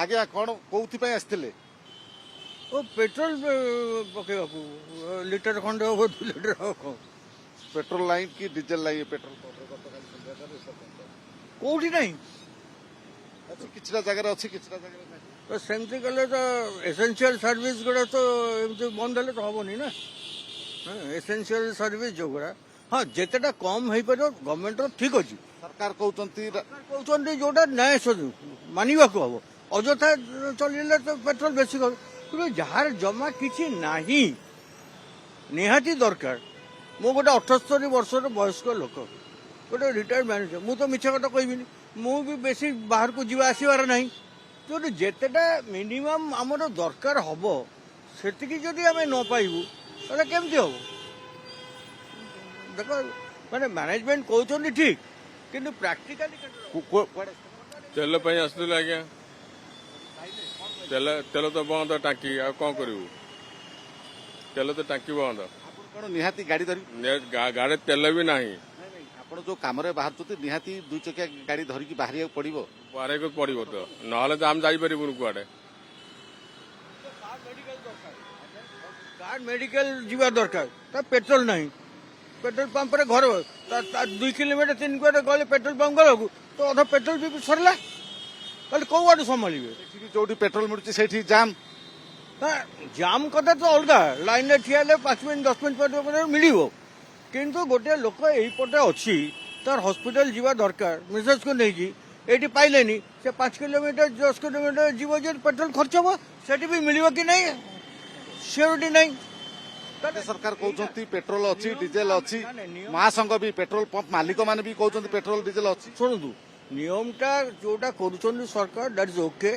ଆଜ୍ଞା କଣ କୋଉଥିପାଇଁ ଆସିଥିଲେ? ଓ ପେଟ୍ରୋଲ ପକେଇବାକୁ ଲିଟର ଖଣ୍ଡେ ହବ 2 ଲିଟର ହବ ପେଟ୍ରୋଲ ଲାଇନ କି ଡିଜେଲ ଲାଇନ ପେଟ୍ରୋଲ ପମ୍ପରେ ଗତକାଲି ସନ୍ଧ୍ୟାରେ କୋଉଠି ନାହିଁ। ଅଛି କିଛିଟା ଜାଗାରେ ଅଛି କିଛିଟା ଜାଗାରେ ନାହିଁ। ତ ସେମିତି କଲେ ତ ଏସେନ୍ସିଆଲ ସର୍ଭିସ ଗୁଡା ତ ଏମିତି ବନ୍ଦ ହେଲେ ତ ହବନି ନା। ଏସେନ୍ସିଆଲ ସର୍ଭିସ ଯୋଉଗୁଡା ହଁ ଯେତେଟା କମ୍ ହେଇପାରିବ ଗଭର୍ଣ୍ଣମେଣ୍ଟର ଠିକ୍ ଅଛି। ସରକାର କହୁଛନ୍ତି କହୁଛନ୍ତି ଯୋଉଟା ନ୍ୟାୟ ମାନିବାକୁ ହବ। ଅଯଥା ଚଳିଲେ ତ ପେଟ୍ରୋଲ ବେଶୀ ଖାଉ କିନ୍ତୁ ଯାହାର ଜମା କିଛି ନାହିଁ ନିହାତି ଦରକାର। ମୁଁ ଗୋଟେ 78 ବର୍ଷର ବୟସ୍କ ଲୋକ ଗୋଟେ ରିଟାୟାର୍ଡ ମ୍ୟାନେଜର ମୁଁ ତ ମିଛ କଥା କହିବିନି। ମୁଁ ବି ବେଶୀ ବାହାରକୁ ଯିବା ଆସିବାର ନାହିଁ। ଯୋଉଠି ଯେତେଟା ମିନିମମ୍ ଆମର ଦରକାର ହବ ସେତିକି ଯଦି ଆମେ ନ ପାଇବୁ ତାହେଲେ କେମିତି ହବ? ଦେଖ ମାନେ ମ୍ୟାନେଜମେଣ୍ଟ କହୁଛନ୍ତି ଠିକ୍ କିନ୍ତୁ ପ୍ରାକ୍ଟିକାଲି ତେଲ ପାଇଁ ଆସୁଥିଲେ ଆଜ୍ଞା। ତେଲ ତ ବନ୍ଦ ଟାଙ୍କି ଆଉ କଣ କରିବୁ? ତେଲ ତ ଟାଙ୍କି ବନ୍ଦ। ଆପଣ କଣ ନିହାତି ଗାଡି ଧରି ଗାଡି ତେଲ ବି ନାହିଁ। ଆପଣ ଯୋଉ କାମରେ ବାହାରୁଛନ୍ତି ନିହାତି 2 ଚକିଆ ଗାଡି ଧରିକି ବାହାରିବାକୁ ପଡିବ। ବାହାରିବାକୁ ପଡିବ ତ ନହେଲେ ତ ଆମେ ଯାଇପାରିବୁନି କୁଆଡେ। କାର୍ଡ ମେଡିକାଲ ଯିବା ଦରକାର ତା ପେଟ୍ରୋଲ ନାହିଁ। ପେଟ୍ରୋଲ ପମ୍ପରେ ଘର 2 କିଲୋମିଟର 3 କିଲୋମିଟର ଗଲେ ପେଟ୍ରୋଲ ପମ୍ପ ଗଲାକୁ ତ ଅଧା ପେଟ୍ରୋଲ ବି ସରିଲା। ତାହେଲେ କୋଉ ଆଡୁ ସମ୍ଭାଳିବେ? ଯୋଉଠି ପେଟ୍ରୋଲ ମିଳୁଛି ସେଇଠି ଜାମ୍। ଜାମ୍ କଥା ତ ଅଲଗା ଲାଇନରେ ଠିଆ ହେଲେ 5 ମିନିଟ୍ 10 ମିନିଟ୍ ପରେ ମିଳିବ। କିନ୍ତୁ ଗୋଟିଏ ଲୋକ ଏଇପଟେ ଅଛି ତାର ହସ୍ପିଟାଲ ଯିବା ଦରକାର ମିସେସକୁ ନେଇକି ଏଇଠି ପାଇଲେନି ସେ 5 କିଲୋମିଟର 10 କିଲୋମିଟର ଯିବ ଯେ ପେଟ୍ରୋଲ ଖର୍ଚ୍ଚ ହବ ସେଠି ବି ମିଳିବ କି ନାହିଁ ସିଓରିଟି ନାହିଁ। ସରକାର କହୁଛନ୍ତି ପେଟ୍ରୋଲ ଅଛି ଡିଜେଲ ଅଛି। ମହାସଂଘ ବି ପେଟ୍ରୋଲ ପମ୍ପ ମାଲିକ ମାନେ ବି କହୁଛନ୍ତି ପେଟ୍ରୋଲ ଡିଜେଲ ଅଛି। ଶୁଣନ୍ତୁ ନିୟମଟା ଯୋଉଟା କରୁଛନ୍ତି ସରକାର that is okay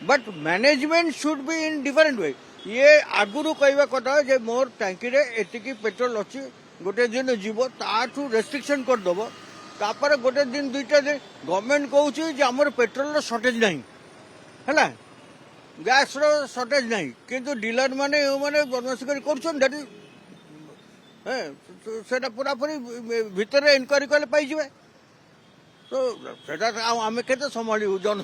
but management should be in different way. ଇଏ ଆଗରୁ କହିବା କଥା ଯେ ମୋର ଟାଙ୍କିରେ ଏତିକି ପେଟ୍ରୋଲ ଅଛି ଗୋଟେ ଦିନ ଯିବ ତାଠୁ ରେଷ୍ଟ୍ରିକ୍ସନ କରିଦେବ। ତାପରେ ଗୋଟେ ଦିନ 2ଟା ଦିନ ଗଭର୍ଣ୍ଣମେଣ୍ଟ କହୁଛି ଯେ ଆମର ପେଟ୍ରୋଲର ସର୍ଟେଜ ନାହିଁ ହେଲା ଗ୍ୟାସର ସର୍ଟେଜ ନାହିଁ କିନ୍ତୁ ଡିଲର ମାନେ ଏମାନେ ବଦମାସି କରି କରୁଛନ୍ତି ସେଟା ପୁରାପୁରି ଭିତରେ ଇନକ୍ୱାରି କଲେ ପାଇଯିବେ। ତ ସେଟା ଆମେ କେତେ ସମ୍ଭାଳିବୁ ଜନ